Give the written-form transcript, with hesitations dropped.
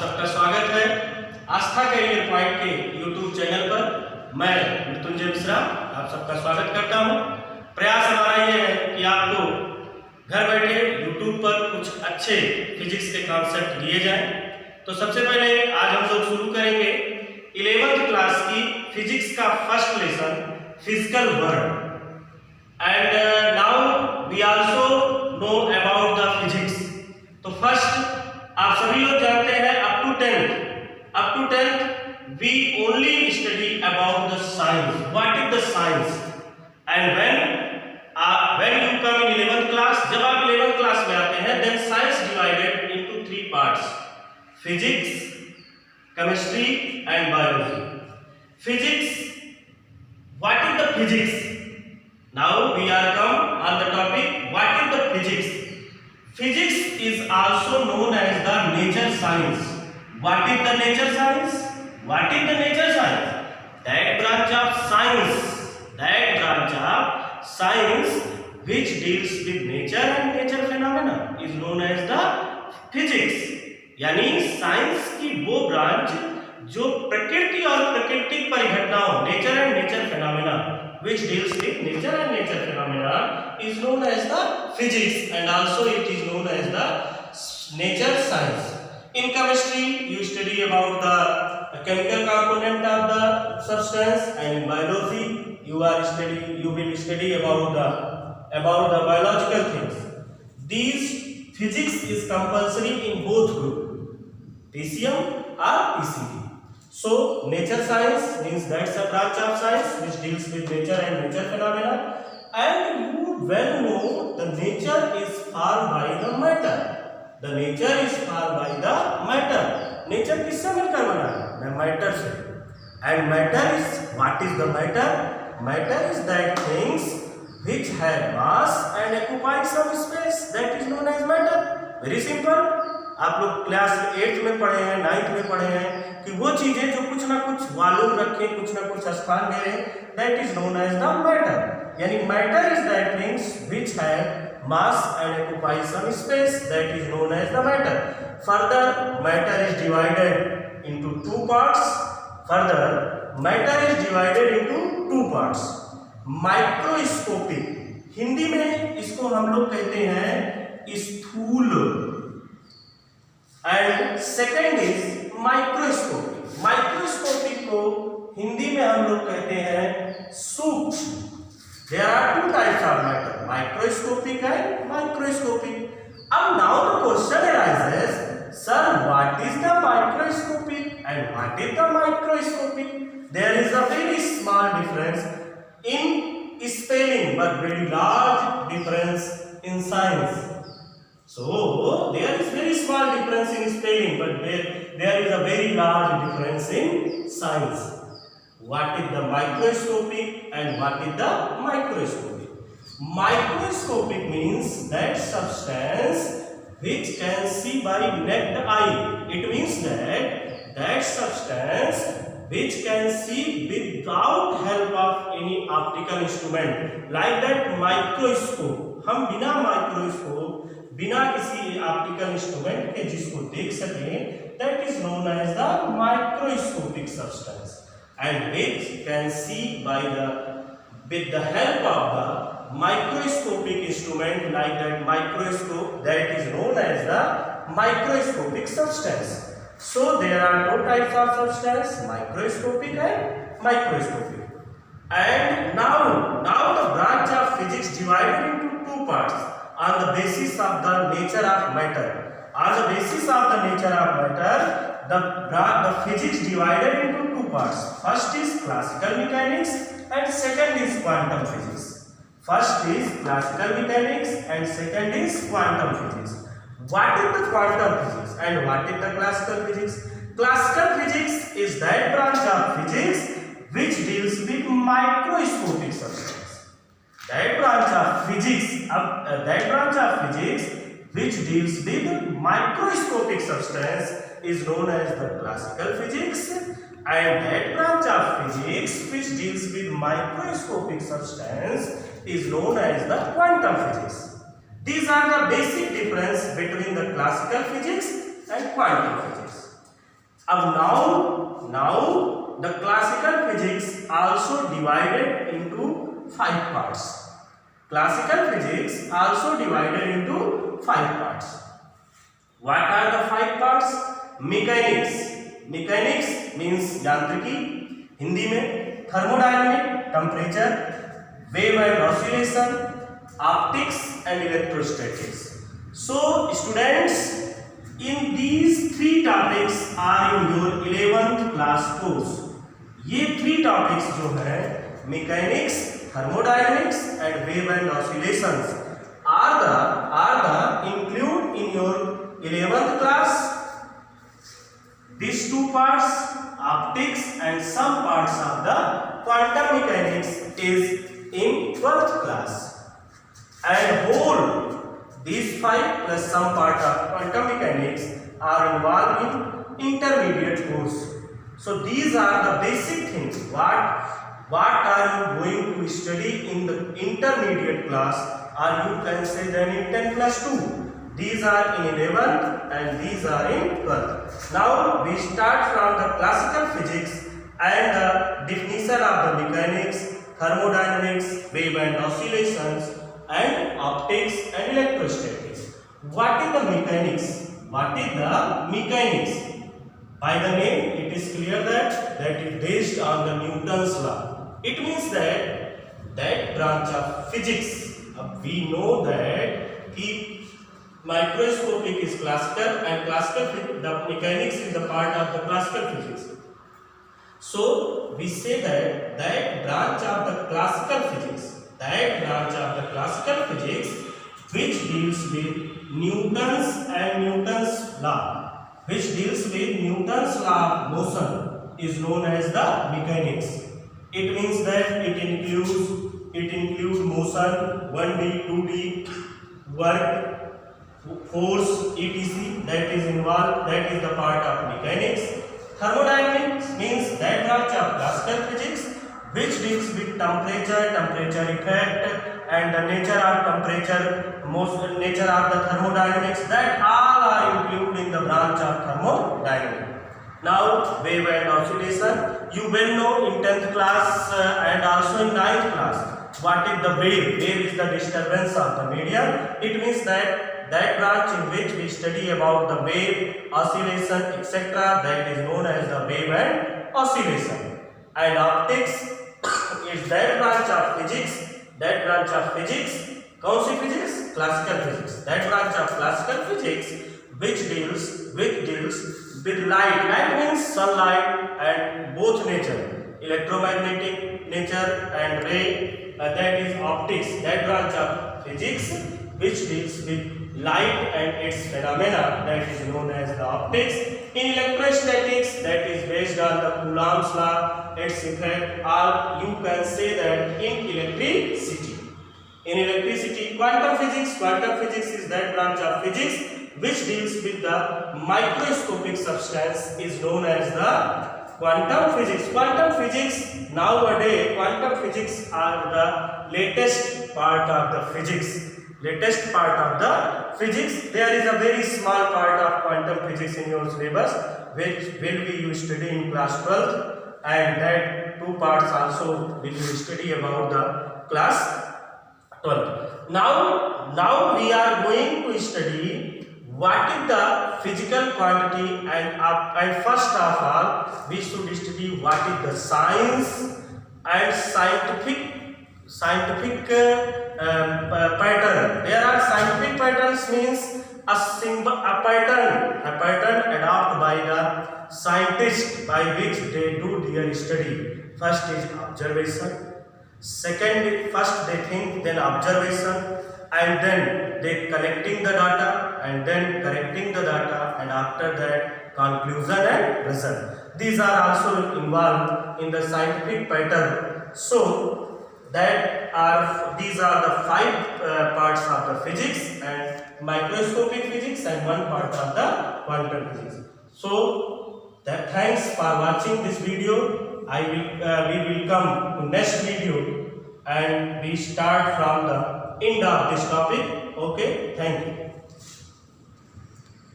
सबका स्वागत है आस्था करियर पॉइंट के यूट्यूब चैनल पर। मैं मृत्युंजय मिश्रा आप सबका स्वागत करता हूं। प्रयास हमारा ये है कि आपको घर बैठे यूट्यूब पर कुछ अच्छे फिजिक्स के कॉन्सेप्ट दिए जाएं। तो सबसे पहले आज हम लोग शुरू करेंगे 11th क्लास की फिजिक्स का first lesson physical world. And now we also know about the physics. तो फर्स्ट आप सभी लोग जानते हैं up to 10th we only study about the science. What is the science? And when you come in 11th class, जब आप 11th class में आते हैं, then science divided into 3 parts: physics, chemistry and biology. Physics, what is the physics? Now we are come on the topic, what is the physics? Physics is also known as the nature science. What is the nature science? What is the nature science? That branch of science which deals with nature and nature phenomena is known as the physics. यानी science की वो branch जो प्रकृति और प्राकृतिक परिघटनाओं nature and nature phenomena which deals with nature and nature phenomena is known as the physics, and also it is known as the nature science. In chemistry you study about the chemical component of the substance, and in biology you will study about the biological things. These physics is compulsory in both group, PCM or PCB. So nature science means that's a branch of science which deals with nature and nature phenomena, and you well know the nature is formed by the matter. The nature is formed by the matter. Nature किससे मिलकर बना है? Matter से. And matter is, what is the matter? Matter is that things which have mass and occupy some space, that is known as matter. Very simple. आप लोग class 8th में पढ़े हैं, 9th में पढ़े हैं कि वो चीजें जो कुछ ना कुछ वॉल्यूम रखे, कुछ ना कुछ स्थान ले, that is known as the matter. यानी matter is that things which have mass and occupy some space, that is known as the matter. Further matter is divided into 2 parts. Microscopic, Hindi में इसको हम लोग कहते हैं स्थूल, and second is microscopic. Microscopic को हिंदी में हम लोग कहते हैं सूक्ष्म. There are 2 types of matter, microscopic and microscopic. अब now the question arises, sir what is the microscopic and what is the microscopic? There is a very small difference in spelling but very large difference in science. So there is very small difference in spelling, but there is a very large difference in science. What is the microscopic and what is the microscopic? Microscopic means that substance which can see by naked eye. It means that substance which can see without help of any optical instrument. Like that microscope, हम बिना microscope, बिना किसी optical instrument के जिसको देख सकें, that is known as the microscopic substance, and which can see by with the help of the microscopic instrument like that microscope, that is known as the microscopic substance. So there are 2 types of substance, microscopic and microscopic. And now the branch of physics divided into 2 parts on the basis of the nature of matter. On the basis of the nature of matter, the physics divided into 2 parts. First is classical mechanics and second is quantum physics. First is classical mechanics and second is quantum physics. What is the quantum physics and what is the classical physics? Classical physics is that branch of physics which deals with microscopic substance. That branch of physics which deals with microscopic substance is known as the classical physics, and that branch of physics which deals with microscopic substance is known as the quantum physics. These are the basic difference between the classical physics and quantum physics. अब now the classical physics also divided into 5 parts. Classical physics also divided into 5 parts. What are the 5 parts? Mechanics. Mechanics means यांत्रिकी हिंदी में, thermodynamic temperature, wave and oscillation, optics and electrostatics. So students, in these 3 topics are in your 11th class course. ये 3 topics जो है mechanics, thermodynamics and wave and oscillations are the include in your 11th class. These 2 parts, optics and some parts of the quantum mechanics is in 12th class. And whole these 5 plus some part of quantum mechanics are involved in intermediate course. So these are the basic things. What are you going to study in the intermediate class, or you can say then in 10 plus 2. These are in 11th and these are in 12th. Now we start from the classical physics and the definition of the mechanics, thermodynamics, wave and oscillations, and optics and electrostatics. What is the mechanics? What is the mechanics? By the name, it is clear that is based on the Newton's law. It means that branch of physics. We know that microscopic is classical and the mechanics is the part of the classical physics. So we say that branch of the classical physics, which deals with Newton's law of motion, is known as the mechanics. It means that it includes motion, 1D, 2D, work, force, etc. that is involved. That is the part of mechanics. Thermodynamics means that branch of classical physics which deals with temperature effect, and the nature of temperature, nature of the thermodynamics, that all are included in the branch of thermodynamics. Now wave and oscillation, you will know in 10th class and also in 9th class. What is the wave? Wave is the disturbance of the medium. It means that branch in which we study about the wave, oscillation, etc. that is known as the wave and oscillation. And optics is that branch of physics. कौन सी physics? Classical physics. That branch of classical physics which deals with light. Light means sunlight and both nature, electromagnetic nature and ray. That is optics. That branch of physics which deals with light and its phenomena, that is known as the optics. In electrostatics, that is based on the Coulomb's law, its effect, or you can say that in electricity. Quantum physics is that branch of physics which deals with the microscopic substance, is known as the quantum physics. Nowadays, quantum physics are the latest part of the physics. There is a very small part of quantum physics in your syllabus, which will be you study in class 12th, and that 2 parts also will you study about the class 12th. Now we are going to study what is the physical quantity, and first of all we should study what is the science and scientific pattern. There are scientific patterns, means a pattern adopted by the scientists by which they do their study. First is observation. First they think, then observation, and then they collecting the data, and then correcting the data, and after that conclusion and result. These are also involved in the scientific pattern. So these are the 5 parts of the physics, and microscopic physics, and 1 part of the quantum physics. So thanks for watching this video. We will come to next video and we start from the end of this topic. Okay, thank you.